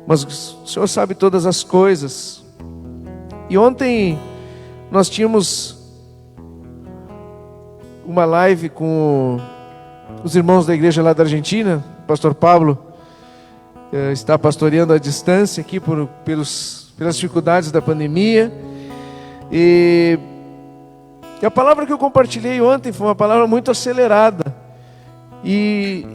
mas o Senhor sabe todas as coisas. E ontem nós tínhamos uma live com os irmãos da igreja lá da Argentina. O pastor Pablo está pastoreando à distância aqui pelas dificuldades da pandemia. E a palavra que eu compartilhei ontem foi uma palavra muito acelerada. E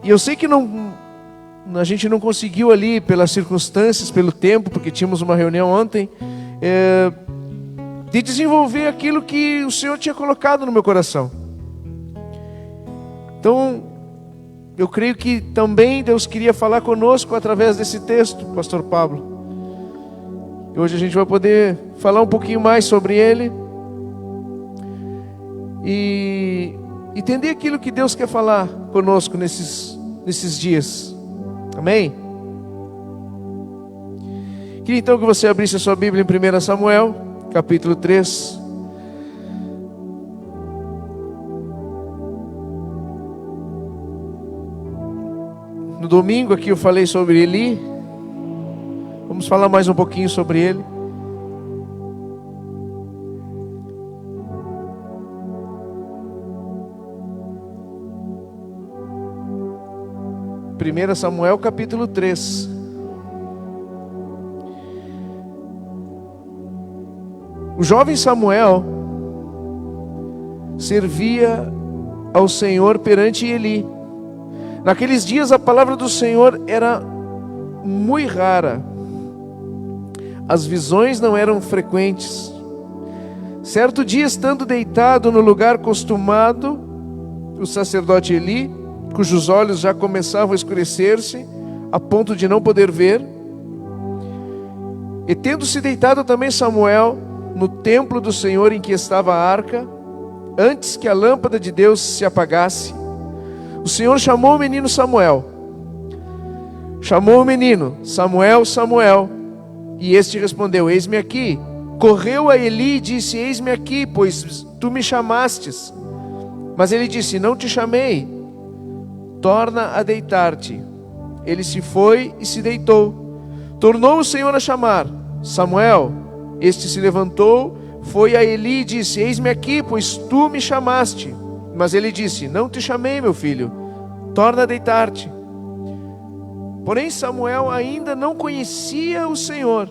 eu sei que a gente não conseguiu ali, pelas circunstâncias, pelo tempo, porque tínhamos uma reunião ontem, de desenvolver aquilo que o Senhor tinha colocado no meu coração. Então, eu creio que também Deus queria falar conosco através desse texto, pastor Pablo. E hoje a gente vai poder falar um pouquinho mais sobre ele e entender aquilo que Deus quer falar conosco nesses dias. Amém? Queria então que você abrisse a sua Bíblia em 1 Samuel, capítulo 3. No domingo aqui eu falei sobre Eli. Vamos falar mais um pouquinho sobre ele. Primeira Samuel capítulo 3. O jovem Samuel servia ao Senhor perante Eli. Naqueles dias a palavra do Senhor era muito rara. As visões não eram frequentes. Certo dia, estando deitado no lugar costumado, o sacerdote Eli, cujos olhos já começavam a escurecer-se, a ponto de não poder ver, e tendo-se deitado também Samuel no templo do Senhor em que estava a arca, antes que a lâmpada de Deus se apagasse, o Senhor chamou o menino Samuel. Chamou o menino: Samuel, Samuel. E este respondeu: eis-me aqui. Correu a Eli e disse: eis-me aqui, pois tu me chamastes. Mas ele disse: não te chamei, torna a deitar-te. Ele se foi e se deitou. Tornou o Senhor a chamar: Samuel. Este se levantou, foi a Eli e disse: eis-me aqui, pois tu me chamaste. Mas ele disse: não te chamei, meu filho, torna a deitar-te. Porém Samuel ainda não conhecia o Senhor,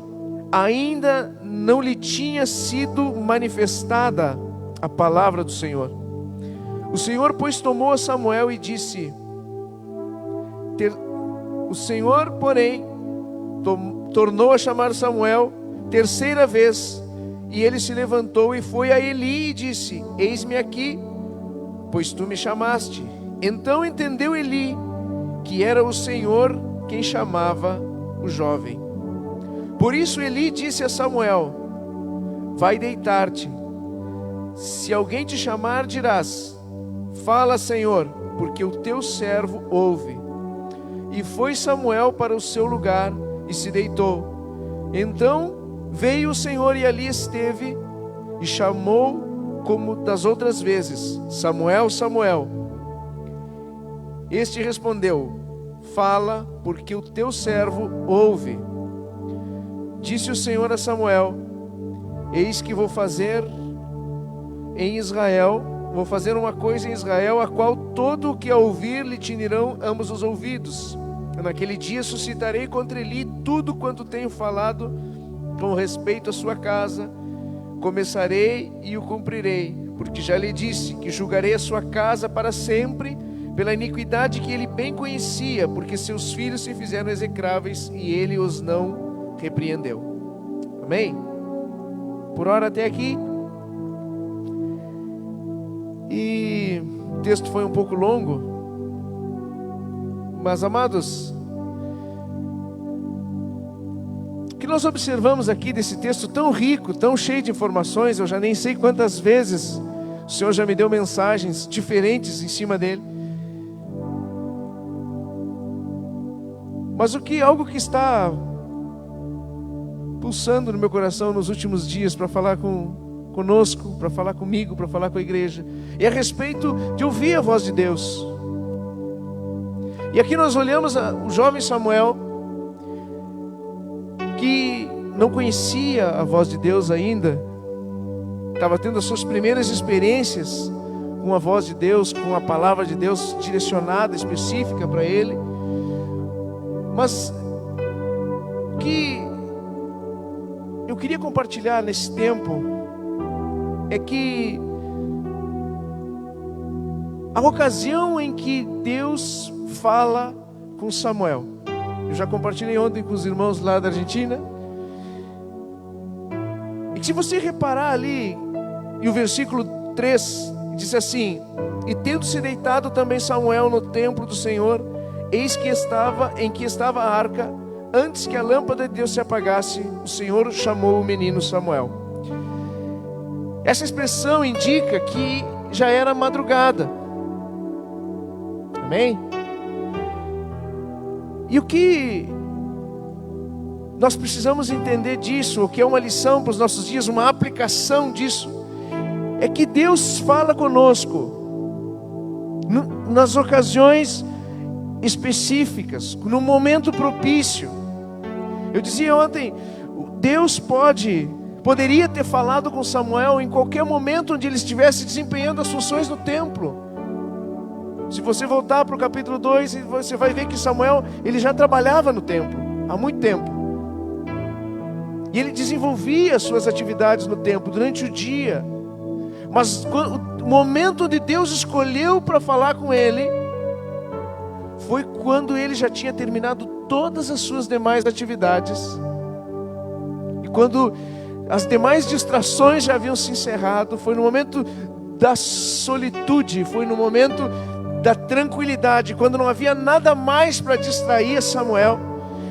ainda não lhe tinha sido manifestada a palavra do Senhor. O Senhor, pois, tomou a Samuel e disse: o Senhor, porém, tornou a chamar Samuel terceira vez, e ele se levantou e foi a Eli e disse: eis-me aqui, pois tu me chamaste. Então entendeu Eli que era o Senhor quem chamava o jovem. Por isso Eli disse a Samuel: vai deitar-te. Se alguém te chamar, dirás: fala, Senhor, porque o teu servo ouve. E foi Samuel para o seu lugar e se deitou. Então veio o Senhor e ali esteve e chamou como das outras vezes: Samuel, Samuel. Este respondeu: fala, porque o teu servo ouve. Disse o Senhor a Samuel: eis que vou fazer uma coisa em Israel, a qual todo o que a ouvir lhe tinirão ambos os ouvidos. Naquele dia suscitarei contra Eli tudo quanto tenho falado com respeito à sua casa. Começarei e o cumprirei, porque já lhe disse que julgarei a sua casa para sempre, pela iniquidade que ele bem conhecia, porque seus filhos se fizeram execráveis e ele os não repreendeu. Amém? Por hora até aqui. E o texto foi um pouco longo, mas amados, o que nós observamos aqui desse texto tão rico, tão cheio de informações, eu já nem sei quantas vezes o Senhor já me deu mensagens diferentes em cima dele. Mas algo que está pulsando no meu coração nos últimos dias para falar conosco, para falar comigo, para falar com a igreja, é a respeito de ouvir a voz de Deus. E aqui nós olhamos o jovem Samuel, que não conhecia a voz de Deus ainda, estava tendo as suas primeiras experiências com a voz de Deus, com a palavra de Deus direcionada, específica para ele. Mas o que eu queria compartilhar nesse tempo é que a ocasião em que Deus fala com Samuel, eu já compartilhei ontem com os irmãos lá da Argentina, e que se você reparar ali, e o versículo 3 diz assim: e tendo-se deitado também Samuel no templo do Senhor, eis que em que estava a arca, antes que a lâmpada de Deus se apagasse, o Senhor chamou o menino Samuel. Essa expressão indica que já era madrugada. Amém? E o que nós precisamos entender disso, o que é uma lição para os nossos dias, uma aplicação disso, é que Deus fala conosco nas ocasiões específicas, no momento propício. Eu dizia ontem, Deus poderia ter falado com Samuel em qualquer momento onde ele estivesse desempenhando as funções no templo. Se você voltar para o capítulo 2, você vai ver que Samuel, ele já trabalhava no templo há muito tempo. E ele desenvolvia as suas atividades no templo durante o dia. Mas o momento onde Deus escolheu para falar com ele foi quando ele já tinha terminado todas as suas demais atividades. E quando as demais distrações já haviam se encerrado, foi no momento da solitude, foi no momento da tranquilidade, quando não havia nada mais para distrair Samuel.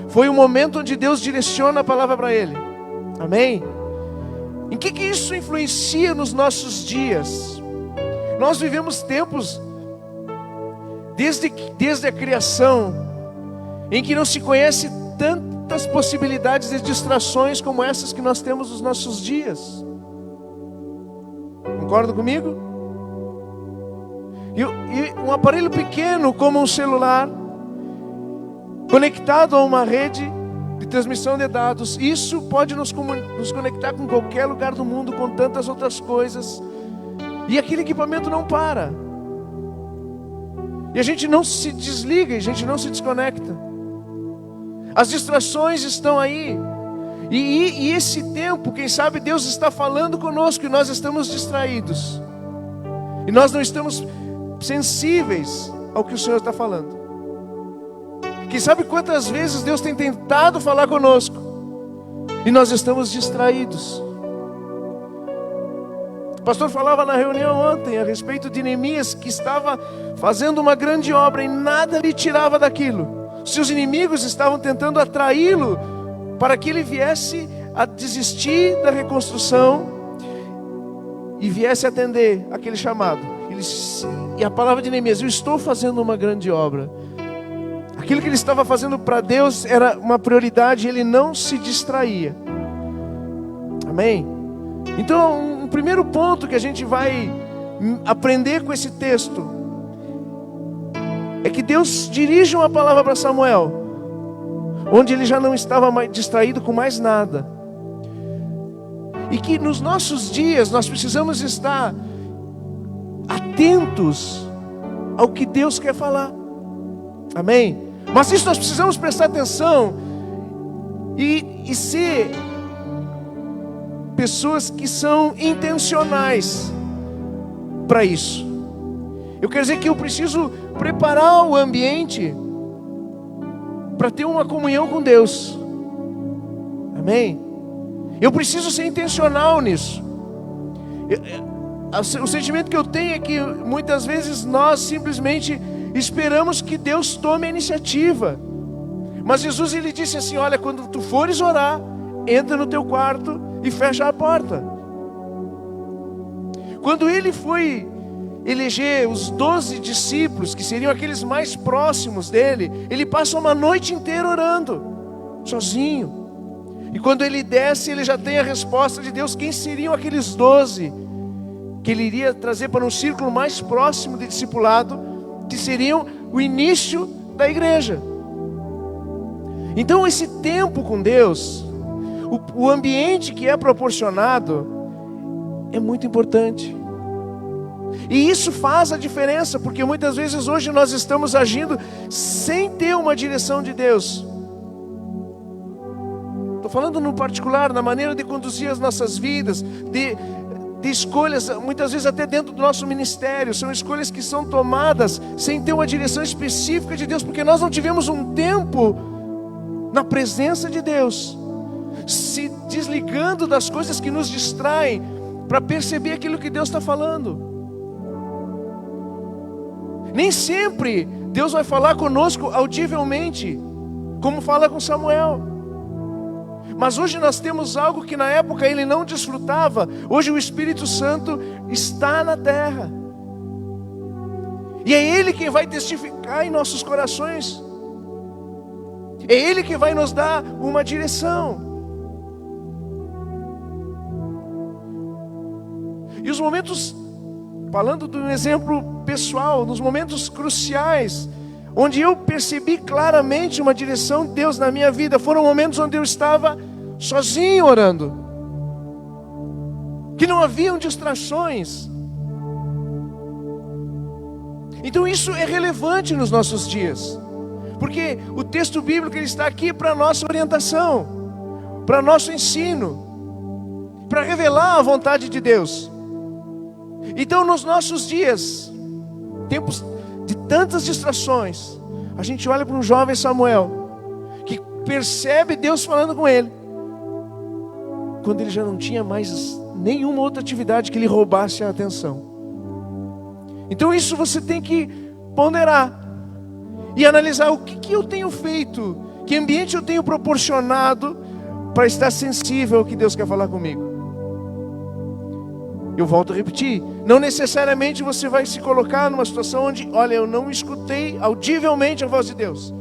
Foi o momento onde Deus direciona a palavra para ele. Amém? Em que isso influencia nos nossos dias? Nós vivemos tempos, desde a criação, em que não se conhece tantas possibilidades de distrações como essas que nós temos nos nossos dias. Concordam comigo? E um aparelho pequeno como um celular, conectado a uma rede de transmissão de dados, isso pode nos conectar com qualquer lugar do mundo, com tantas outras coisas, e aquele equipamento não para, e a gente não se desliga, a gente não se desconecta. As distrações estão aí, e esse tempo, quem sabe Deus está falando conosco e nós estamos distraídos, e nós não estamos sensíveis ao que o Senhor está falando. Quem sabe quantas vezes Deus tem tentado falar conosco e nós estamos distraídos. O pastor falava na reunião ontem a respeito de Neemias, que estava fazendo uma grande obra e nada lhe tirava daquilo. Seus inimigos estavam tentando atraí-lo para que ele viesse a desistir da reconstrução e viesse a atender aquele chamado. E a palavra de Neemias: eu estou fazendo uma grande obra. Aquilo que ele estava fazendo para Deus era uma prioridade, ele não se distraía. Amém? Então, um primeiro ponto que a gente vai aprender com esse texto é que Deus dirige uma palavra para Samuel, onde ele já não estava mais distraído com mais nada. E que nos nossos dias nós precisamos estar atentos ao que Deus quer falar. Amém? Mas isso nós precisamos prestar atenção e ser pessoas que são intencionais para isso. Eu quero dizer que eu preciso preparar o ambiente para ter uma comunhão com Deus. Amém? Eu preciso ser intencional nisso. O sentimento que eu tenho é que muitas vezes nós simplesmente esperamos que Deus tome a iniciativa. Mas Jesus, ele disse assim: olha, quando tu fores orar, entra no teu quarto e fecha a porta. Quando ele foi eleger os 12 discípulos, que seriam aqueles mais próximos dele, ele passa uma noite inteira orando, sozinho. E quando ele desce, ele já tem a resposta de Deus: quem seriam aqueles 12 que ele iria trazer para um círculo mais próximo de discipulado, que seriam o início da igreja. Então esse tempo com Deus o ambiente que é proporcionado é muito importante. E isso faz a diferença, porque muitas vezes hoje nós estamos agindo sem ter uma direção de Deus. Estou falando no particular, na maneira de conduzir as nossas vidas, de escolhas, muitas vezes até dentro do nosso ministério. São escolhas que são tomadas sem ter uma direção específica de Deus, porque nós não tivemos um tempo na presença de Deus, se desligando das coisas que nos distraem, para perceber aquilo que Deus está falando. Nem sempre Deus vai falar conosco audivelmente, como fala com Samuel. Mas hoje nós temos algo que na época ele não desfrutava. Hoje o Espírito Santo está na terra. E é Ele quem vai testificar em nossos corações. É Ele que vai nos dar uma direção. E os momentos, falando de um exemplo pessoal, nos momentos cruciais, onde eu percebi claramente uma direção de Deus na minha vida, foram momentos onde eu estava sozinho orando, que não haviam distrações. Então isso é relevante nos nossos dias, porque o texto bíblico ele está aqui para nossa orientação, para nosso ensino, para revelar a vontade de Deus. Então nos nossos dias, tempos de tantas distrações, a gente olha para um jovem Samuel, que percebe Deus falando com ele, quando ele já não tinha mais nenhuma outra atividade que lhe roubasse a atenção. Então isso você tem que ponderar e analisar o que eu tenho feito, que ambiente eu tenho proporcionado para estar sensível ao que Deus quer falar comigo. Eu volto a repetir, não necessariamente você vai se colocar numa situação onde, olha, eu não escutei audivelmente a voz de Deus,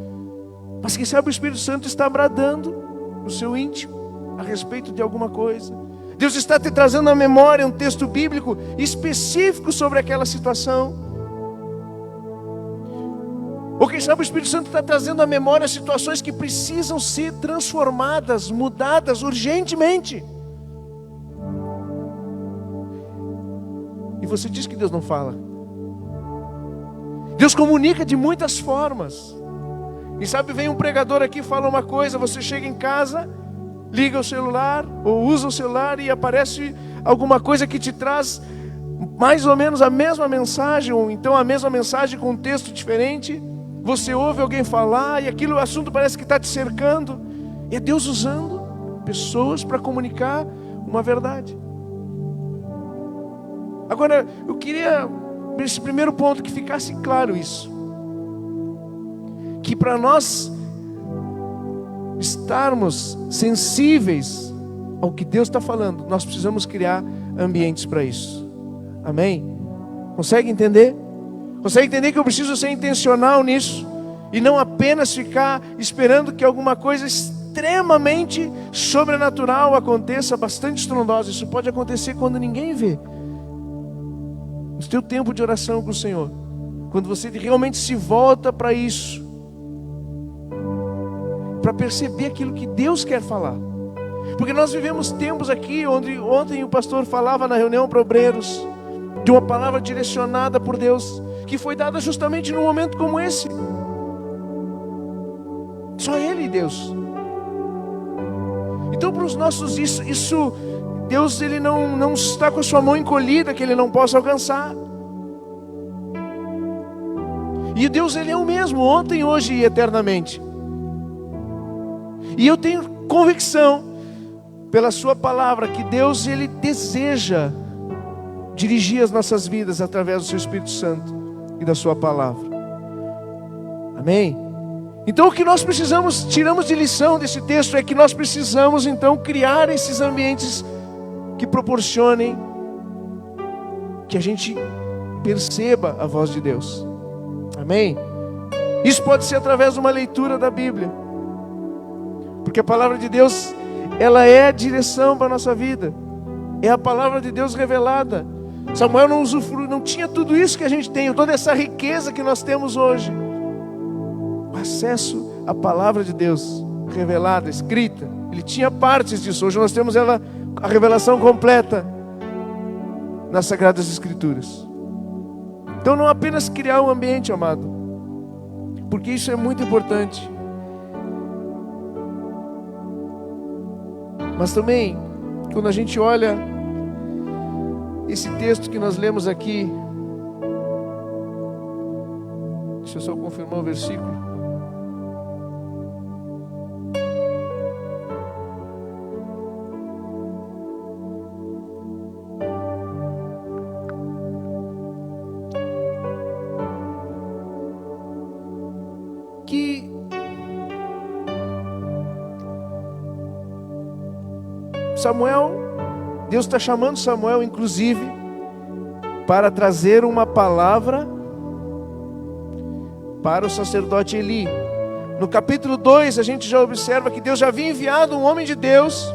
mas quem sabe o Espírito Santo está bradando no seu íntimo a respeito de alguma coisa. Deus está te trazendo à memória um texto bíblico específico sobre aquela situação. Ou quem sabe o Espírito Santo está trazendo à memória situações que precisam ser transformadas, mudadas urgentemente. E você diz que Deus não fala. Deus comunica de muitas formas. E sabe, vem um pregador aqui, fala uma coisa, você chega em casa, liga o celular, ou usa o celular e aparece alguma coisa que te traz mais ou menos a mesma mensagem, ou então a mesma mensagem com um texto diferente. Você ouve alguém falar e aquilo, o assunto parece que está te cercando. E é Deus usando pessoas para comunicar uma verdade. Agora, eu queria, nesse primeiro ponto, que ficasse claro isso. Que para nós estarmos sensíveis ao que Deus está falando, nós precisamos criar ambientes para isso. Amém? Consegue entender? Consegue entender que eu preciso ser intencional nisso? E não apenas ficar esperando que alguma coisa extremamente sobrenatural aconteça, bastante estrondosa. Isso pode acontecer quando ninguém vê. No teu tempo de oração com o Senhor, quando você realmente se volta para isso, para perceber aquilo que Deus quer falar. Porque nós vivemos tempos aqui, onde ontem o pastor falava na reunião para obreiros, de uma palavra direcionada por Deus, que foi dada justamente num momento como esse. Só Ele e Deus. Então para os nossos, isso Deus ele não está com a sua mão encolhida, que Ele não possa alcançar. E Deus ele é o mesmo, ontem, hoje e eternamente. E eu tenho convicção, pela sua palavra, que Deus ele deseja dirigir as nossas vidas através do seu Espírito Santo e da sua palavra. Amém? Então o que nós precisamos, tiramos de lição desse texto, é que nós precisamos então criar esses ambientes que proporcionem que a gente perceba a voz de Deus. Amém? Isso pode ser através de uma leitura da Bíblia, porque a palavra de Deus, ela é a direção para a nossa vida, é a palavra de Deus revelada. Samuel não tinha tudo isso que a gente tem, toda essa riqueza que nós temos hoje, o acesso à palavra de Deus revelada, escrita. Ele tinha partes disso. Hoje nós temos a revelação completa nas Sagradas Escrituras. Então não apenas criar um ambiente, amado, porque isso é muito importante, mas também, quando a gente olha esse texto que nós lemos aqui, deixa eu só confirmar o versículo. Que Samuel, Deus está chamando Samuel, inclusive, para trazer uma palavra para o sacerdote Eli. No capítulo 2, a gente já observa que Deus já havia enviado um homem de Deus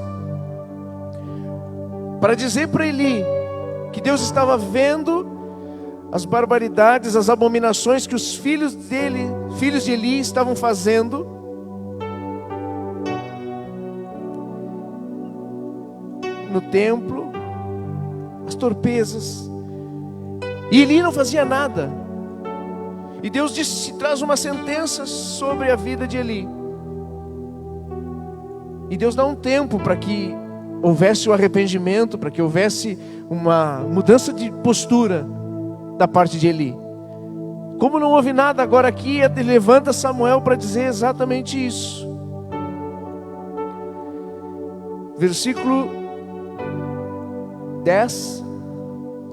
para dizer para Eli que Deus estava vendo as barbaridades, as abominações que os filhos de Eli estavam fazendo. No templo, as torpezas. E Eli não fazia nada. E Deus disse: traz uma sentença sobre a vida de Eli. E Deus dá um tempo para que houvesse o arrependimento, para que houvesse uma mudança de postura da parte de Eli. Como não houve nada agora aqui, ele levanta Samuel para dizer exatamente isso. Versículo 10.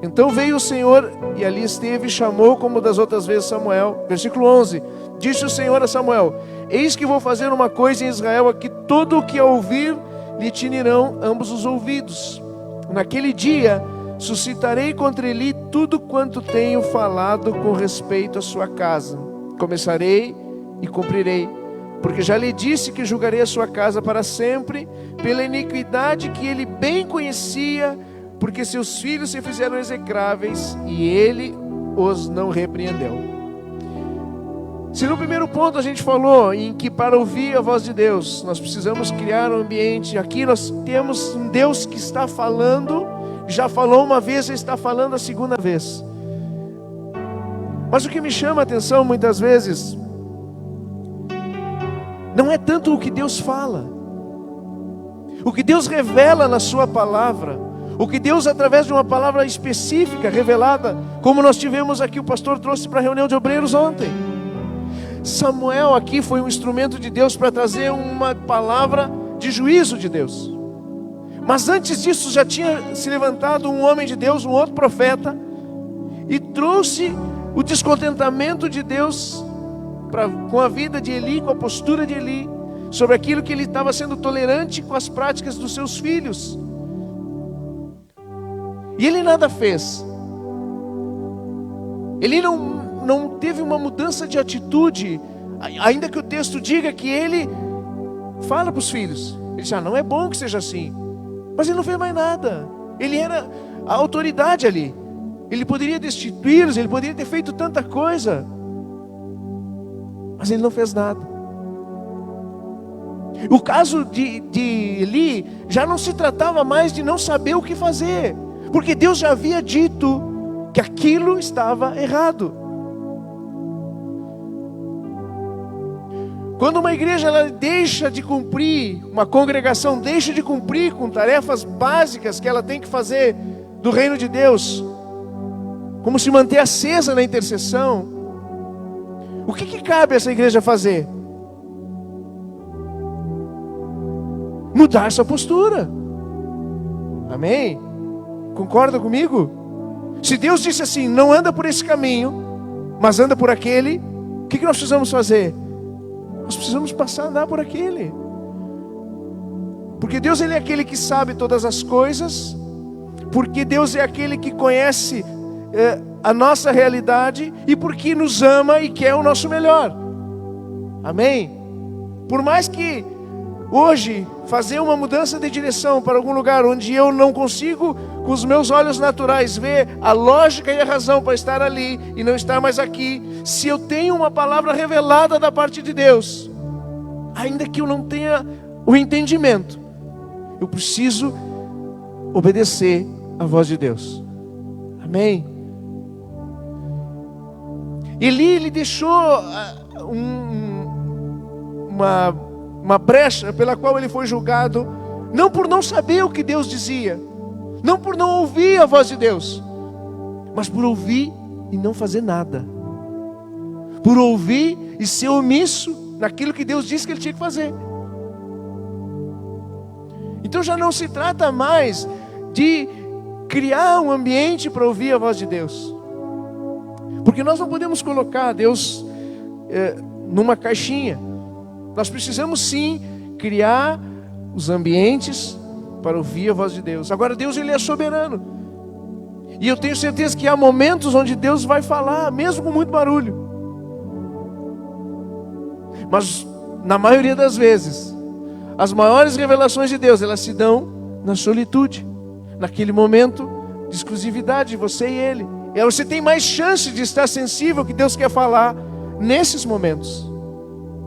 Então veio o Senhor e ali esteve e chamou como das outras vezes Samuel. Versículo 11. Disse o Senhor a Samuel: eis que vou fazer uma coisa em Israel, a que todo o que a ouvir lhe tinirão ambos os ouvidos. Naquele dia suscitarei contra Eli tudo quanto tenho falado com respeito à sua casa. Começarei e cumprirei, porque já lhe disse que julgarei a sua casa para sempre, pela iniquidade que ele bem conhecia, porque seus filhos se fizeram execráveis e ele os não repreendeu. Se no primeiro ponto a gente falou em que para ouvir a voz de Deus nós precisamos criar um ambiente, aqui nós temos um Deus que está falando, já falou uma vez e está falando a segunda vez. Mas o que me chama a atenção muitas vezes não é tanto o que Deus fala, o que Deus revela na sua palavra, o que Deus através de uma palavra específica, revelada, como nós tivemos aqui, o pastor trouxe para a reunião de obreiros ontem. Samuel aqui foi um instrumento de Deus para trazer uma palavra de juízo de Deus. Mas antes disso já tinha se levantado um homem de Deus, um outro profeta, e trouxe o descontentamento de Deus com a vida de Eli, com a postura de Eli, sobre aquilo que ele estava sendo tolerante com as práticas dos seus filhos. E ele nada fez. Ele não teve uma mudança de atitude, ainda que o texto diga que ele fala para os filhos. Ele diz: não é bom que seja assim. Mas ele não fez mais nada. Ele era a autoridade ali. Ele poderia destituí-los, ele poderia ter feito tanta coisa, mas ele não fez nada. O caso de Eli já não se tratava mais de não saber o que fazer, porque Deus já havia dito que aquilo estava errado. Quando uma igreja ela deixa de cumprir, uma congregação deixa de cumprir com tarefas básicas que ela tem que fazer do reino de Deus, como se manter acesa na intercessão, o que cabe a essa igreja fazer? Mudar essa postura. Amém? Concorda comigo? Se Deus disse assim: não anda por esse caminho, mas anda por aquele, o que nós precisamos fazer? Nós precisamos passar a andar por aquele. Porque Deus ele é aquele que sabe todas as coisas, porque Deus é aquele que conhece a nossa realidade, e porque nos ama e quer o nosso melhor. Amém? Por mais que hoje fazer uma mudança de direção para algum lugar onde eu não consigo com os meus olhos naturais ver a lógica e a razão para estar ali e não estar mais aqui, se eu tenho uma palavra revelada da parte de Deus, ainda que eu não tenha o entendimento. Eu preciso obedecer à voz de Deus. Amém? Ele deixou uma brecha pela qual ele foi julgado, não por não saber o que Deus dizia, não por não ouvir a voz de Deus, mas por ouvir e não fazer nada, por ouvir e ser omisso naquilo que Deus disse que ele tinha que fazer. Então já não se trata mais de criar um ambiente para ouvir a voz de Deus, porque nós não podemos colocar Deus numa caixinha. Nós precisamos sim criar os ambientes para ouvir a voz de Deus. Agora Deus, ele é soberano, e eu tenho certeza que há momentos onde Deus vai falar, mesmo com muito barulho, mas na maioria das vezes as maiores revelações de Deus, elas se dão na solitude, naquele momento de exclusividade de você e Ele. E aí você tem mais chance de estar sensível ao que Deus quer falar nesses momentos.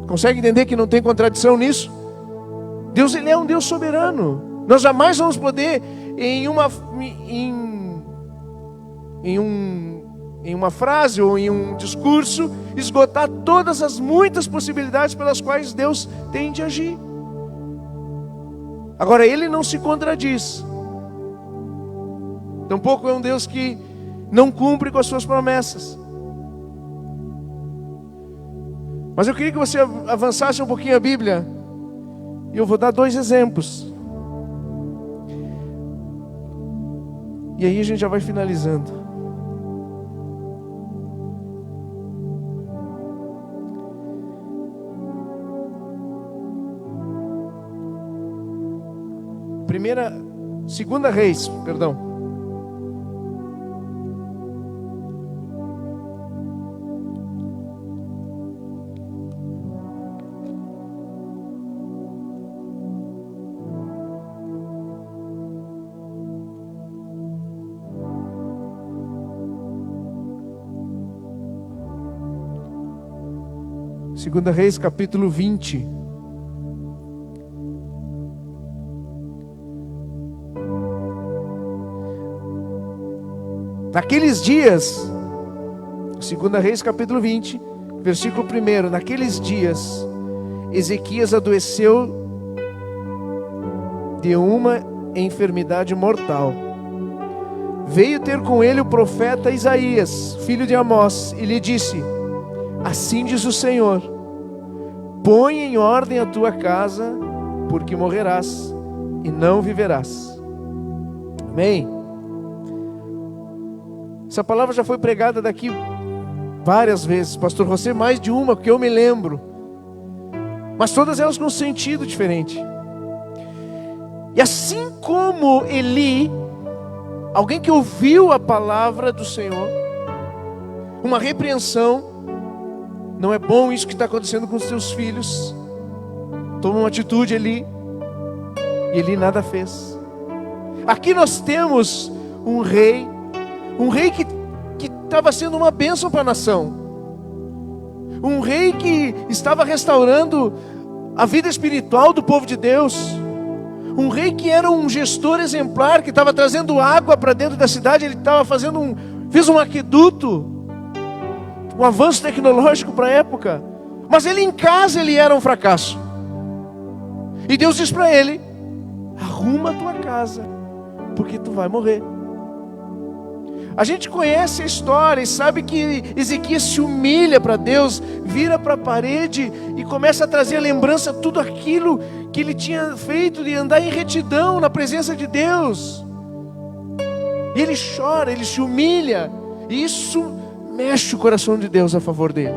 Consegue entender que não tem contradição nisso? Deus, ele é um Deus soberano. Nós jamais vamos poder em uma frase ou em um discurso esgotar todas as muitas possibilidades pelas quais Deus tem de agir. Agora, ele não se contradiz. Tampouco é um Deus que não cumpre com as suas promessas. Mas eu queria que você avançasse um pouquinho a Bíblia, e eu vou dar 2 exemplos. E aí a gente já vai finalizando. Segunda Reis, perdão. Segunda Reis, capítulo 20. Naqueles dias, Segunda Reis, capítulo 20, versículo 1. Naqueles dias, Ezequias adoeceu de uma enfermidade mortal. Veio ter com ele o profeta Isaías, filho de Amós, e lhe disse: assim diz o Senhor, põe em ordem a tua casa, porque morrerás e não viverás. Amém? Essa palavra já foi pregada daqui várias vezes, pastor José, mais de uma que eu me lembro, mas todas elas com um sentido diferente. E assim como Eli, alguém que ouviu a palavra do Senhor, uma repreensão: não é bom isso que está acontecendo com os teus filhos, toma uma atitude, Eli. E Eli nada fez. Aqui nós temos um rei que estava sendo uma bênção para a nação, um rei que estava restaurando a vida espiritual do povo de Deus, um rei que era um gestor exemplar, que estava trazendo água para dentro da cidade. Ele estava fez um aqueduto, um avanço tecnológico para a época, mas ele em casa ele era um fracasso. E Deus diz para ele: arruma a tua casa, porque tu vai morrer. A gente conhece a história e sabe que Ezequias se humilha para Deus, vira para a parede e começa a trazer à lembrança tudo aquilo que ele tinha feito de andar em retidão na presença de Deus. E ele chora, ele se humilha, e isso mexe o coração de Deus a favor dele.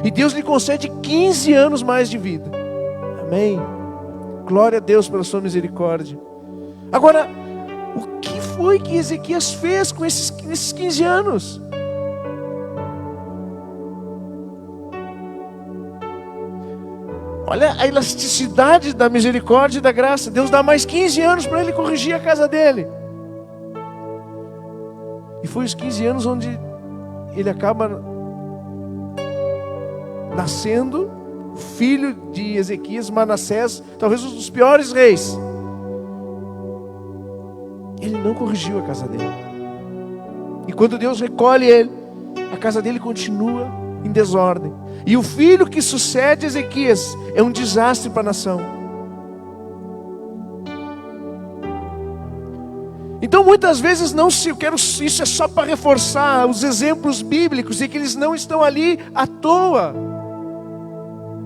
E Deus lhe concede 15 anos mais de vida. Amém? Glória a Deus pela sua misericórdia. Agora, o que foi que Ezequias fez com esses 15 anos? Olha a elasticidade da misericórdia e da graça. Deus dá mais 15 anos para ele corrigir a casa dele. E foi os 15 anos onde ele acaba nascendo o filho de Ezequias, Manassés, talvez um dos piores reis, ele não corrigiu a casa dele. E quando Deus recolhe ele, a casa dele continua em desordem. E o filho que sucede Ezequias é um desastre para a nação. Então muitas vezes isso é só para reforçar os exemplos bíblicos, e que eles não estão ali à toa.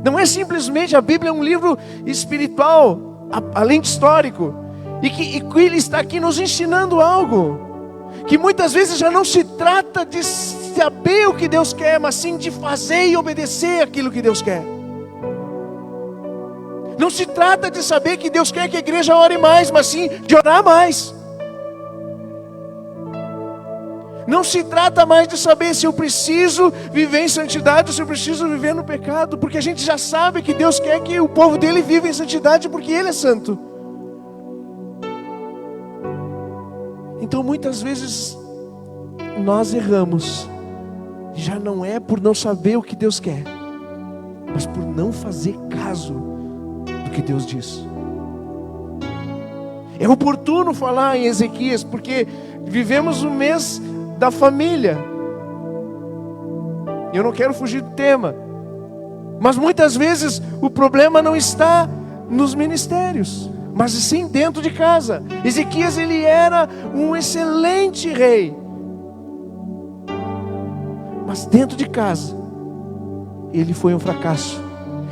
Não é simplesmente, a Bíblia é um livro espiritual, além de histórico, e que ele está aqui nos ensinando algo, que muitas vezes já não se trata de saber o que Deus quer, mas sim de fazer e obedecer aquilo que Deus quer. Não se trata de saber que Deus quer que a igreja ore mais, mas sim de orar mais. Não se trata mais de saber se eu preciso viver em santidade ou se eu preciso viver no pecado, porque a gente já sabe que Deus quer que o povo dele viva em santidade porque Ele é santo. Então muitas vezes nós erramos, já não é por não saber o que Deus quer, mas por não fazer caso do que Deus diz. É oportuno falar em Ezequias, porque vivemos um mês da família. Eu não quero fugir do tema, mas muitas vezes o problema não está nos ministérios, mas sim dentro de casa. Ezequias, ele era um excelente rei, mas dentro de casa ele foi um fracasso.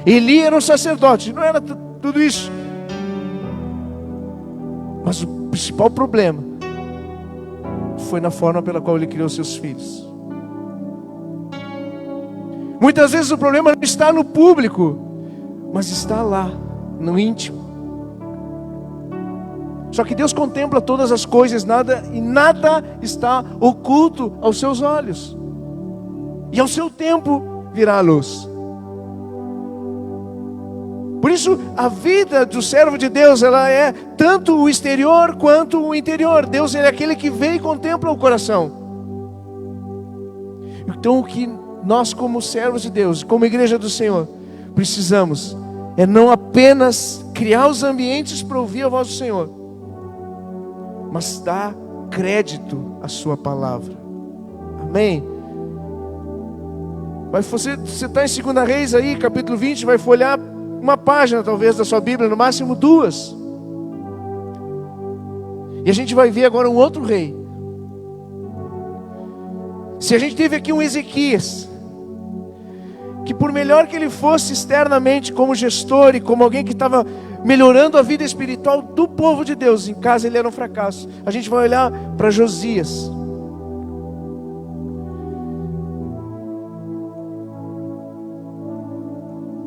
Eli era um sacerdote, não era tudo isso, mas o principal problema foi na forma pela qual ele criou seus filhos. Muitas vezes o problema não está no público, mas está lá, no íntimo. Só que Deus contempla todas as coisas, nada está oculto aos seus olhos. E ao seu tempo virá a luz. Por isso, a vida do servo de Deus, ela é tanto o exterior quanto o interior. Deus, ele é aquele que vê e contempla o coração. Então, o que nós, como servos de Deus, como igreja do Senhor, precisamos é não apenas criar os ambientes para ouvir a voz do Senhor, mas dar crédito à sua palavra. Amém? Você está em 2 Reis aí, capítulo 20, vai folhear uma página talvez da sua Bíblia, no máximo 2. E a gente vai ver agora um outro rei. Se a gente teve aqui um Ezequias, que por melhor que ele fosse externamente como gestor e como alguém que estava melhorando a vida espiritual do povo de Deus, em casa ele era um fracasso. A gente vai olhar para Josias.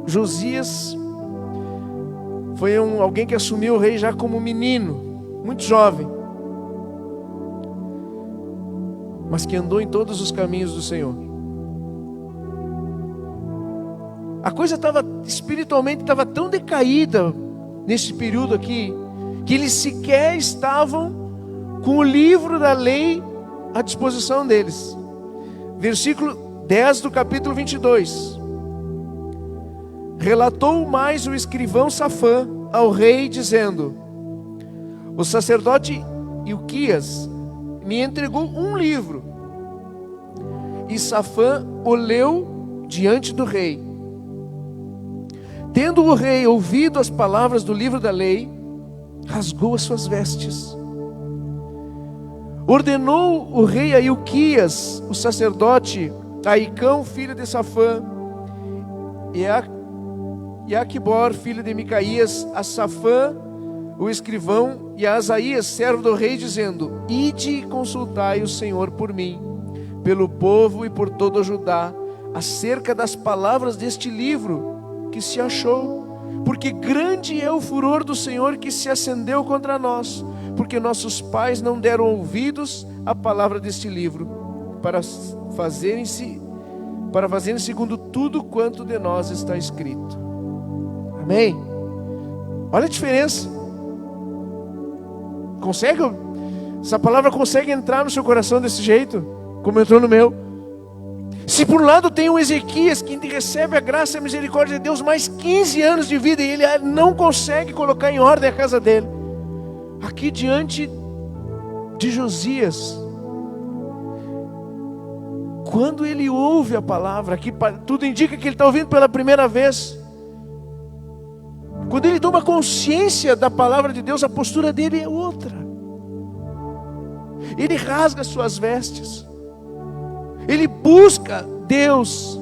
Josias foi alguém que assumiu o rei já como menino, muito jovem, mas que andou em todos os caminhos do Senhor. A coisa espiritualmente estava tão decaída nesse período aqui, que eles sequer estavam com o livro da lei à disposição deles. Versículo 10 do capítulo 22. Relatou mais o escrivão Safã ao rei, dizendo: o sacerdote Ilquias me entregou um livro. E Safã o leu diante do rei. Tendo o rei ouvido as palavras do livro da lei, rasgou as suas vestes. Ordenou o rei a Ilquias, o sacerdote, a Icão, filho de Safã, e a Aquibor, filho de Micaías, a Safã, o escrivão, e a Asaías, servo do rei, dizendo: ide e consultai o Senhor por mim, pelo povo e por todo o Judá, acerca das palavras deste livro que se achou, porque grande é o furor do Senhor que se acendeu contra nós, porque nossos pais não deram ouvidos à palavra deste livro, para fazerem segundo tudo quanto de nós está escrito. Amém? Olha a diferença. Essa palavra consegue entrar no seu coração desse jeito, como entrou no meu? Se por um lado tem um Ezequias que recebe a graça e a misericórdia de Deus, mais 15 anos de vida, e ele não consegue colocar em ordem a casa dele. Aqui diante de Josias, quando ele ouve a palavra, aqui tudo indica que ele está ouvindo pela primeira vez. Quando ele toma consciência da palavra de Deus, a postura dele é outra. Ele rasga suas vestes. Ele busca Deus.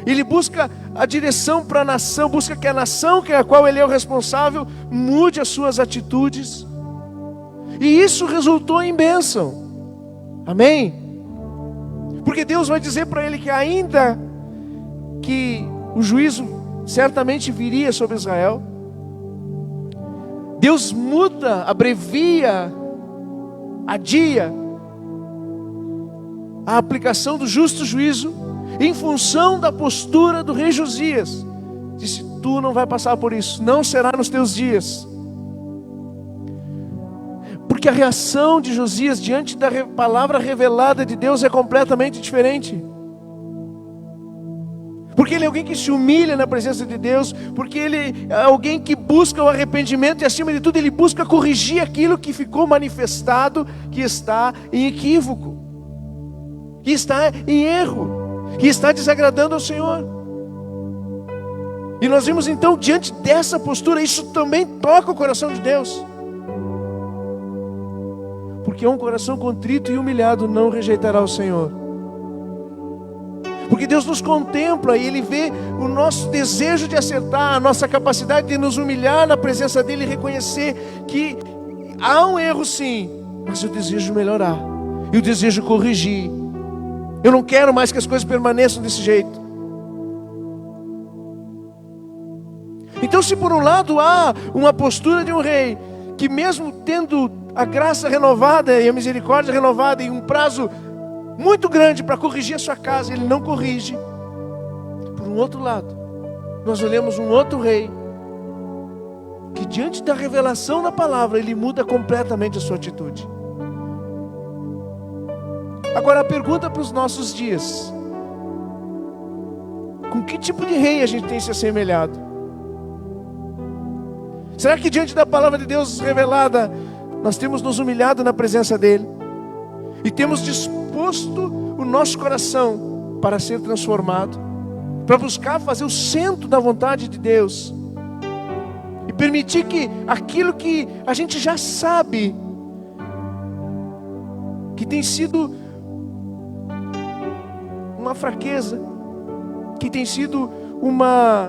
Ele busca a direção para a nação. Busca que a nação, que é a qual ele é o responsável, mude as suas atitudes. E isso resultou em bênção. Amém? Porque Deus vai dizer para ele que ainda que o juízo certamente viria sobre Israel, Deus muda, abrevia, adia a aplicação do justo juízo em função da postura do rei Josias. Disse: tu não vai passar por isso, não será nos teus dias. Porque a reação de Josias diante da palavra revelada de Deus é completamente diferente. Porque ele é alguém que se humilha na presença de Deus, porque ele é alguém que busca o arrependimento e, acima de tudo, ele busca corrigir aquilo que ficou manifestado, que está em equívoco, que está em erro, que está desagradando ao Senhor. E nós vimos então, diante dessa postura, isso também toca o coração de Deus. Porque um coração contrito e humilhado não rejeitará o Senhor. Porque Deus nos contempla e Ele vê o nosso desejo de acertar, a nossa capacidade de nos humilhar na presença dEle e reconhecer que há um erro sim, mas eu desejo melhorar, eu desejo corrigir. Eu não quero mais que as coisas permaneçam desse jeito. Então, se por um lado há uma postura de um rei, que mesmo tendo a graça renovada e a misericórdia renovada e um prazo muito grande para corrigir a sua casa, ele não corrige. Por um outro lado, nós olhamos um outro rei, que diante da revelação da palavra, ele muda completamente a sua atitude. Agora a pergunta para os nossos dias: com que tipo de rei a gente tem se assemelhado? Será que diante da palavra de Deus revelada, nós temos nos humilhado na presença dEle? E temos disposto o nosso coração para ser transformado, para buscar fazer o centro da vontade de Deus, e permitir que aquilo que a gente já sabe, que tem sido uma fraqueza, que tem sido uma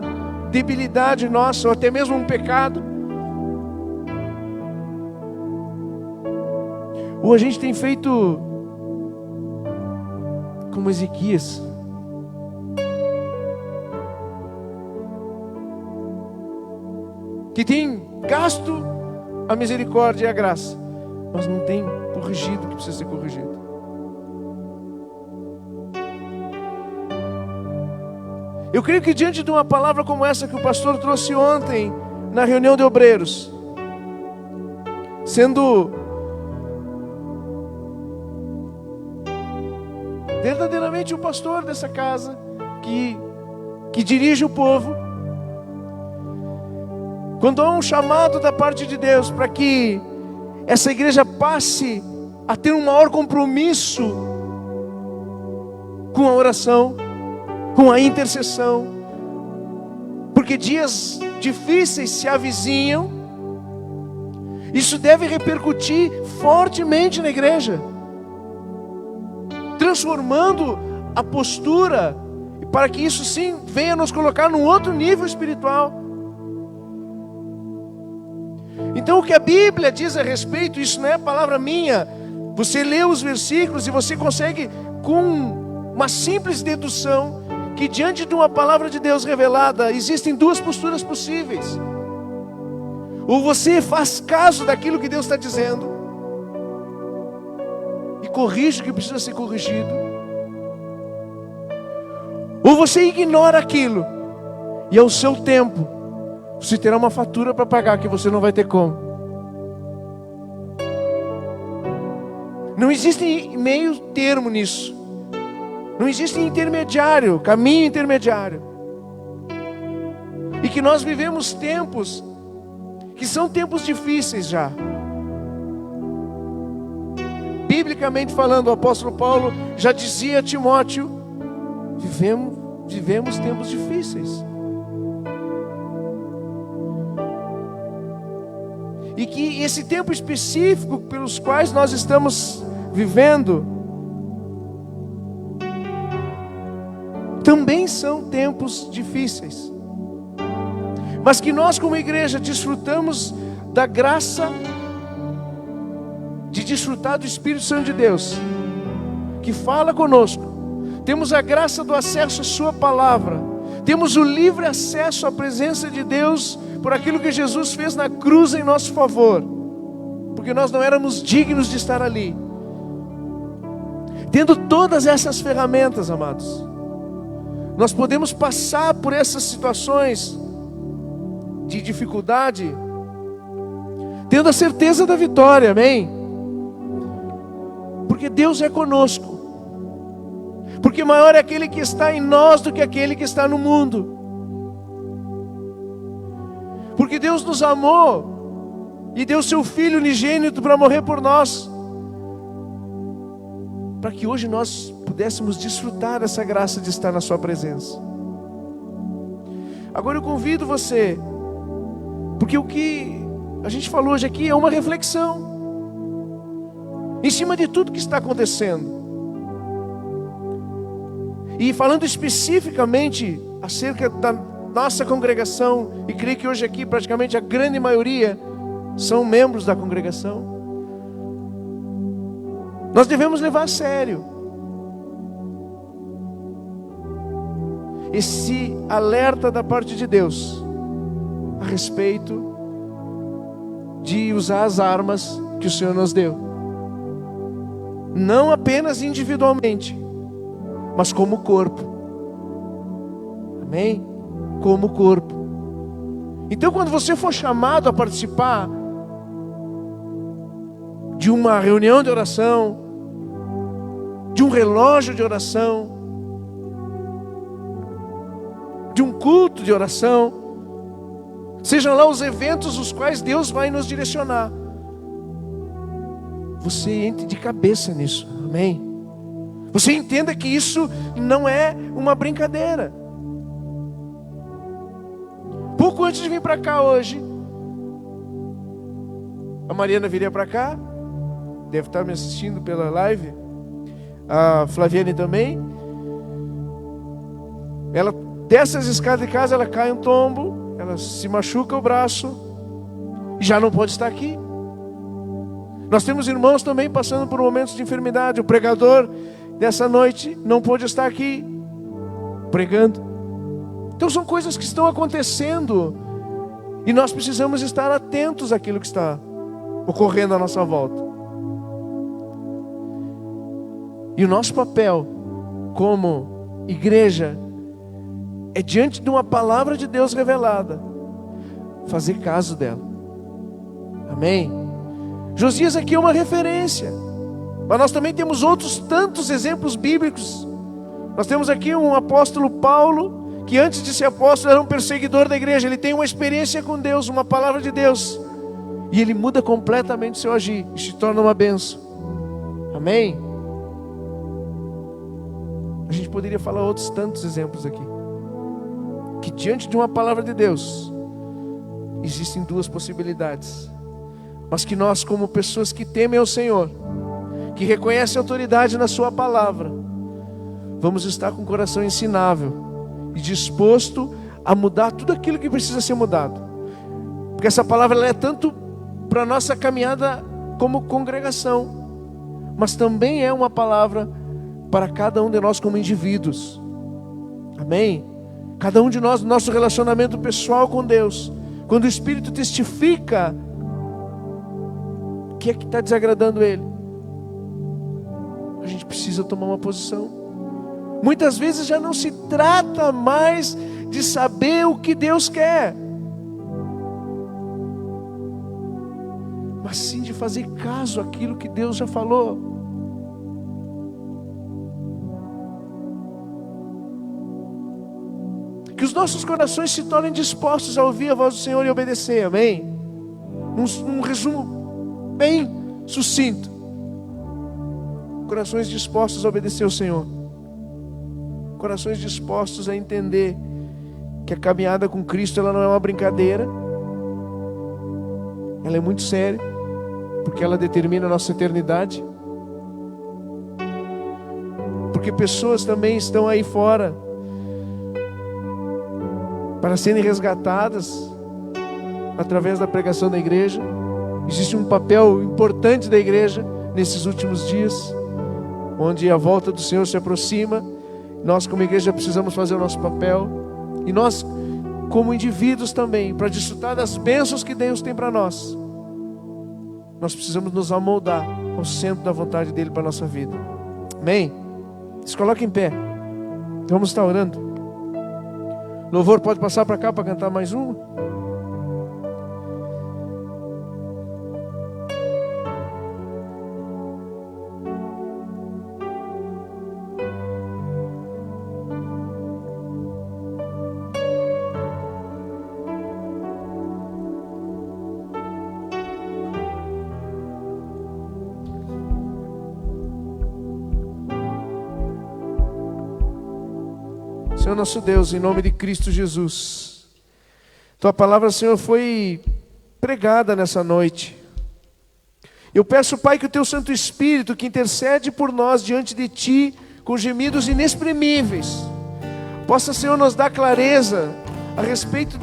debilidade nossa, ou até mesmo um pecado, ou a gente tem feito como Ezequias, que tem gasto a misericórdia e a graça, mas não tem corrigido o que precisa ser corrigido. Eu creio que diante de uma palavra como essa que o pastor trouxe ontem na reunião de obreiros, sendo verdadeiramente o pastor dessa casa, que dirige o povo, quando há um chamado da parte de Deus para que essa igreja passe a ter um maior compromisso com a oração, com a intercessão, porque dias difíceis se avizinham, isso deve repercutir fortemente na igreja, transformando a postura, para que isso sim venha nos colocar num outro nível espiritual. Então o que a Bíblia diz a respeito, isso não é palavra minha, você lê os versículos e você consegue, com uma simples dedução, que diante de uma palavra de Deus revelada, existem duas posturas possíveis. Ou você faz caso daquilo que Deus está dizendo e corrige o que precisa ser corrigido, ou você ignora aquilo e ao seu tempo você terá uma fatura para pagar que você não vai ter como. Não existe meio termo nisso. Não existe intermediário, caminho intermediário. E que nós vivemos tempos que são tempos difíceis já. Biblicamente falando, o apóstolo Paulo já dizia a Timóteo: vivemos tempos difíceis. E que esse tempo específico pelos quais nós estamos vivendo também são tempos difíceis. Mas que nós como igreja desfrutamos da graça de desfrutar do Espírito Santo de Deus, que fala conosco. Temos a graça do acesso à sua palavra. Temos o livre acesso à presença de Deus por aquilo que Jesus fez na cruz em nosso favor, porque nós não éramos dignos de estar ali. Tendo todas essas ferramentas, amados, nós podemos passar por essas situações de dificuldade, tendo a certeza da vitória, amém? Porque Deus é conosco. Porque maior é aquele que está em nós do que aquele que está no mundo. Porque Deus nos amou e deu seu Filho unigênito para morrer por nós, para que hoje nós pudéssemos desfrutar dessa graça de estar na sua presença. Agora eu convido você, porque o que a gente falou hoje aqui é uma reflexão em cima de tudo que está acontecendo. E falando especificamente acerca da nossa congregação, e creio que hoje aqui praticamente a grande maioria são membros da congregação, nós devemos levar a sério esse alerta da parte de Deus a respeito de usar as armas que o Senhor nos deu, não apenas individualmente, mas como corpo. Amém? Como corpo. Então, quando você for chamado a participar de uma reunião de oração, de um relógio de oração, de um culto de oração, sejam lá os eventos os quais Deus vai nos direcionar, você entre de cabeça nisso. Amém? Você entenda que isso não é uma brincadeira. Pouco antes de vir para cá hoje, a Mariana viria para cá, deve estar me assistindo pela live, a Flaviane também. Ela desce as escadas de casa, ela cai um tombo, ela se machuca o braço e já não pode estar aqui. Nós temos irmãos também passando por momentos de enfermidade. O pregador dessa noite não pôde estar aqui pregando. Então são coisas que estão acontecendo e nós precisamos estar atentos àquilo que está ocorrendo à nossa volta. E o nosso papel como igreja é, diante de uma palavra de Deus revelada, fazer caso dela. Amém? Josias aqui é uma referência, mas nós também temos outros tantos exemplos bíblicos. Nós temos aqui um apóstolo Paulo, que antes de ser apóstolo era um perseguidor da igreja. Ele tem uma experiência com Deus, uma palavra de Deus, e ele muda completamente o seu agir e se torna uma bênção. Amém? A gente poderia falar outros tantos exemplos aqui, que diante de uma palavra de Deus existem duas possibilidades, mas que nós, como pessoas que temem ao Senhor, que reconhecem a autoridade na sua palavra, vamos estar com o coração ensinável e disposto a mudar tudo aquilo que precisa ser mudado, porque essa palavra ela é tanto para a nossa caminhada como congregação, mas também é uma palavra para cada um de nós como indivíduos. Amém? Cada um de nós, no nosso relacionamento pessoal com Deus, quando o Espírito testifica o que é que está desagradando Ele, a gente precisa tomar uma posição. Muitas vezes já não se trata mais de saber o que Deus quer, mas sim de fazer caso àquilo que Deus já falou. nossos corações se tornem dispostos a ouvir a voz do Senhor e obedecer, amém? Um resumo bem sucinto: corações dispostos a obedecer ao Senhor, corações dispostos a entender que a caminhada com Cristo, ela não é uma brincadeira, ela é muito séria, porque ela determina a nossa eternidade, porque pessoas também estão aí fora para serem resgatadas através da pregação da igreja. Existe um papel importante da igreja nesses últimos dias, onde a volta do Senhor se aproxima. Nós como igreja precisamos fazer o nosso papel, e nós como indivíduos também, para desfrutar das bênçãos que Deus tem para nós, nós precisamos nos amoldar ao centro da vontade dEle para a nossa vida, amém? Se coloque em pé, vamos estar orando. Louvor pode passar para cá para cantar mais uma? Senhor nosso Deus, em nome de Cristo Jesus, Tua palavra, Senhor, foi pregada nessa noite. Eu peço, Pai, que o Teu Santo Espírito, que intercede por nós diante de Ti, com gemidos inexprimíveis, possa, Senhor, nos dar clareza a respeito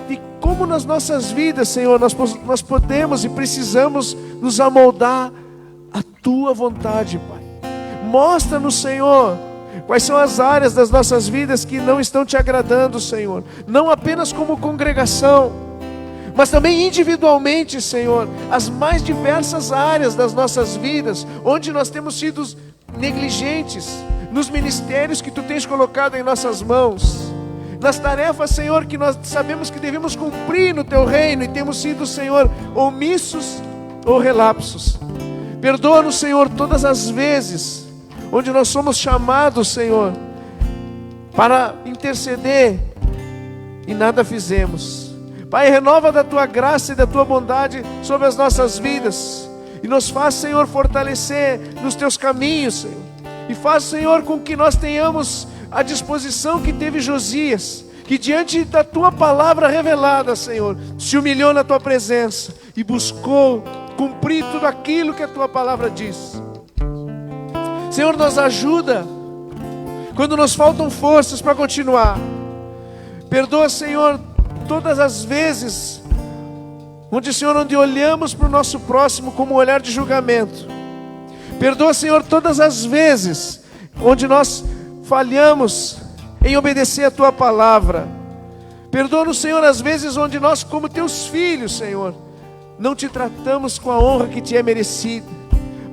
de como nas nossas vidas, Senhor, nós podemos e precisamos nos amoldar à Tua vontade, Pai. Mostra-nos, Senhor, quais são as áreas das nossas vidas que não estão Te agradando, Senhor, não apenas como congregação, mas também individualmente, Senhor, as mais diversas áreas das nossas vidas, onde nós temos sido negligentes, nos ministérios que Tu tens colocado em nossas mãos, nas tarefas, Senhor, que nós sabemos que devemos cumprir no Teu reino, e temos sido, Senhor, omissos ou relapsos. Perdoa-nos, Senhor, todas as vezes onde nós somos chamados, Senhor, para interceder e nada fizemos. Pai, renova da Tua graça e da Tua bondade sobre as nossas vidas, e nos faz, Senhor, fortalecer nos Teus caminhos, Senhor, e faz, Senhor, com que nós tenhamos a disposição que teve Josias, que diante da Tua palavra revelada, Senhor, se humilhou na Tua presença e buscou cumprir tudo aquilo que a Tua palavra diz. Senhor, nos ajuda quando nos faltam forças para continuar. Perdoa, Senhor, todas as vezes onde, Senhor, onde olhamos para o nosso próximo como um olhar de julgamento. Perdoa, Senhor, todas as vezes onde nós falhamos em obedecer a Tua palavra. Perdoa-nos, Senhor, as vezes onde nós, como Teus filhos, Senhor, não Te tratamos com a honra que Te é merecida.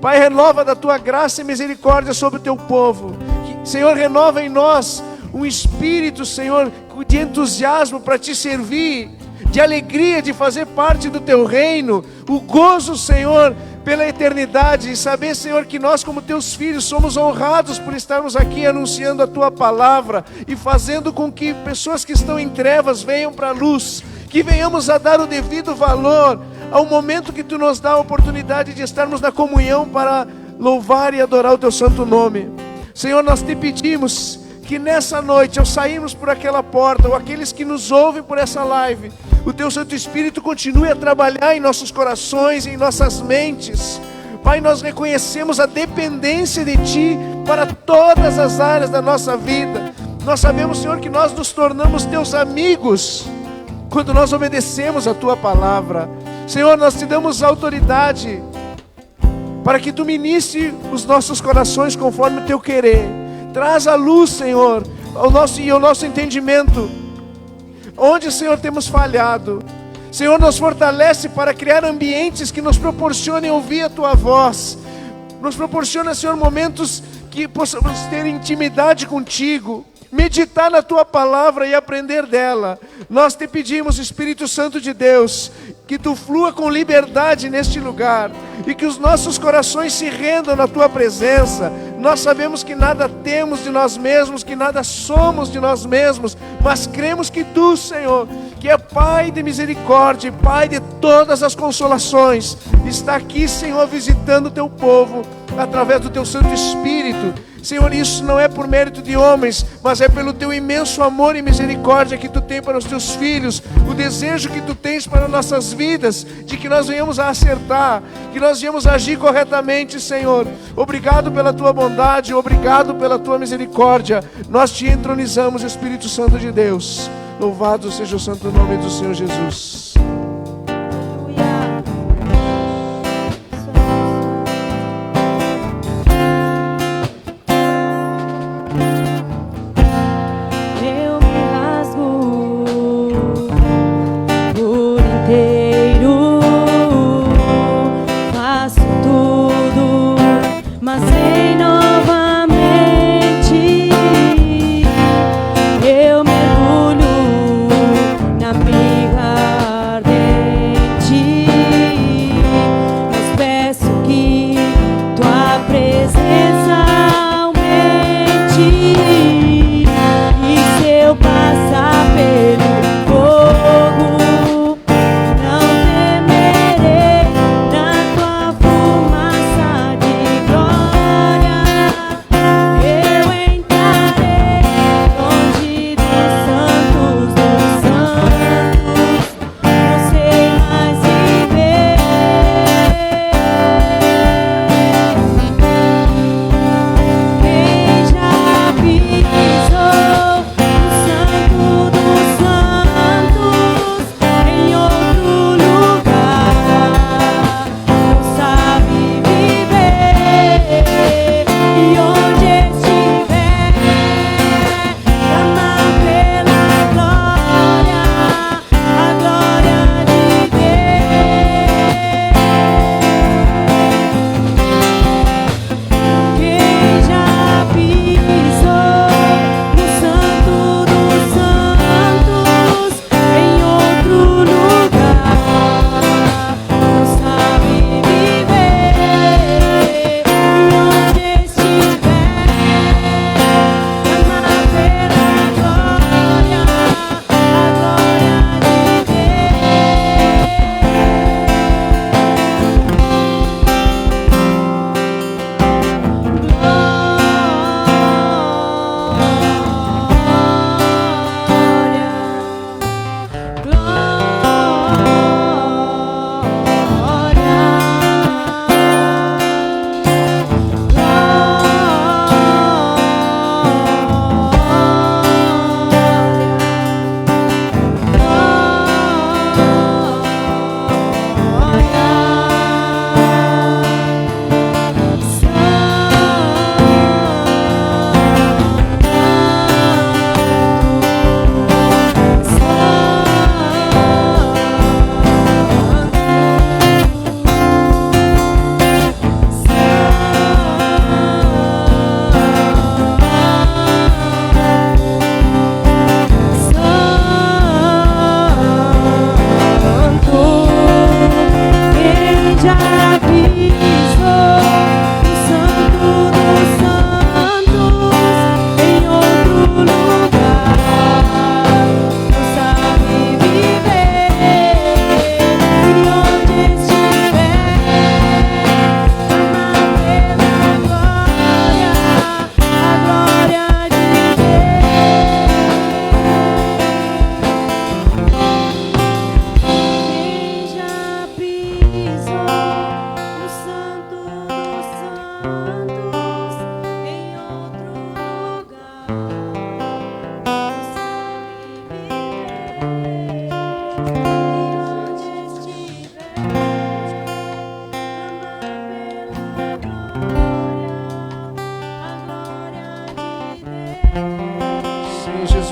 Pai, renova da Tua graça e misericórdia sobre o Teu povo. Senhor, renova em nós um espírito, Senhor, de entusiasmo para Te servir, de alegria de fazer parte do Teu reino, o gozo, Senhor, pela eternidade, e saber, Senhor, que nós como Teus filhos somos honrados por estarmos aqui anunciando a Tua palavra e fazendo com que pessoas que estão em trevas venham para a luz, que venhamos a dar o devido valor ao momento que Tu nos dá a oportunidade de estarmos na comunhão para louvar e adorar o Teu santo nome. Senhor, nós Te pedimos que nessa noite, ao sairmos por aquela porta, ou aqueles que nos ouvem por essa live, o Teu Santo Espírito continue a trabalhar em nossos corações, em nossas mentes. Pai, nós reconhecemos a dependência de Ti para todas as áreas da nossa vida. Nós sabemos, Senhor, que nós nos tornamos Teus amigos quando nós obedecemos a Tua palavra. Senhor, nós Te damos autoridade para que Tu ministre os nossos corações conforme o Teu querer. Traz a luz, Senhor, ao nosso entendimento, onde, Senhor, temos falhado. Senhor, nos fortalece para criar ambientes que nos proporcionem ouvir a Tua voz. Nos proporciona, Senhor, momentos que possamos ter intimidade contigo, meditar na Tua palavra e aprender dela. Nós Te pedimos, Espírito Santo de Deus, que Tu flua com liberdade neste lugar, e que os nossos corações se rendam na Tua presença. Nós sabemos que nada temos de nós mesmos, que nada somos de nós mesmos, mas cremos que Tu, Senhor, que é Pai de misericórdia, Pai de todas as consolações, está aqui, Senhor, visitando o Teu povo, através do Teu Santo Espírito. Senhor, isso não é por mérito de homens, mas é pelo Teu imenso amor e misericórdia que Tu tem para os Teus filhos, o desejo que Tu tens para nossas vidas, de que nós venhamos a acertar, que nós venhamos a agir corretamente, Senhor. Obrigado pela Tua bondade, obrigado pela Tua misericórdia. Nós Te entronizamos, Espírito Santo de Deus. Louvado seja o santo nome do Senhor Jesus.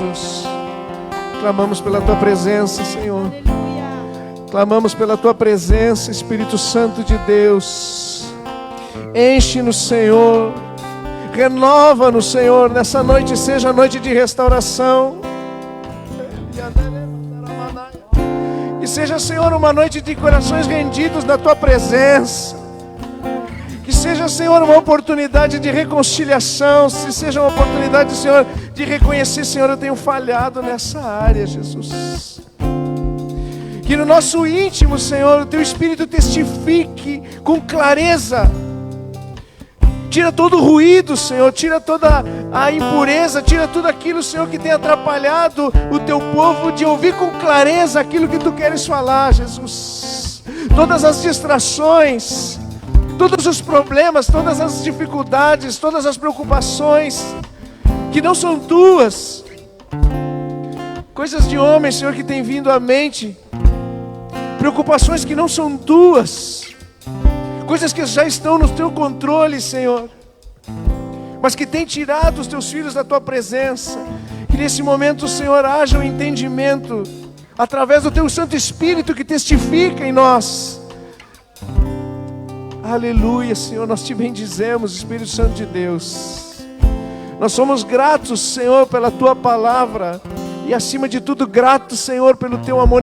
Jesus. Clamamos pela Tua presença, Senhor. Clamamos pela Tua presença, Espírito Santo de Deus. Enche-nos, Senhor. Renova-nos, Senhor. Nessa noite seja a noite de restauração. E seja, Senhor, uma noite de corações rendidos na Tua presença. Que seja, Senhor, uma oportunidade de reconciliação, se seja uma oportunidade, Senhor, de reconhecer, Senhor, eu tenho falhado nessa área, Jesus. Que no nosso íntimo, Senhor, o Teu Espírito testifique com clareza. Tira todo o ruído, Senhor, tira toda a impureza, tira tudo aquilo, Senhor, que tem atrapalhado o Teu povo de ouvir com clareza aquilo que Tu queres falar, Jesus. Todas as distrações, todos os problemas, todas as dificuldades, todas as preocupações que não são Tuas, coisas de homem, Senhor, que tem vindo à mente, preocupações que não são Tuas, coisas que já estão no Teu controle, Senhor, mas que tem tirado os Teus filhos da Tua presença. Que nesse momento, Senhor, haja um entendimento através do Teu Santo Espírito que testifica em nós. Aleluia, Senhor, nós Te bendizemos, Espírito Santo de Deus. Nós somos gratos, Senhor, pela Tua palavra e acima de tudo gratos, Senhor, pelo Teu amor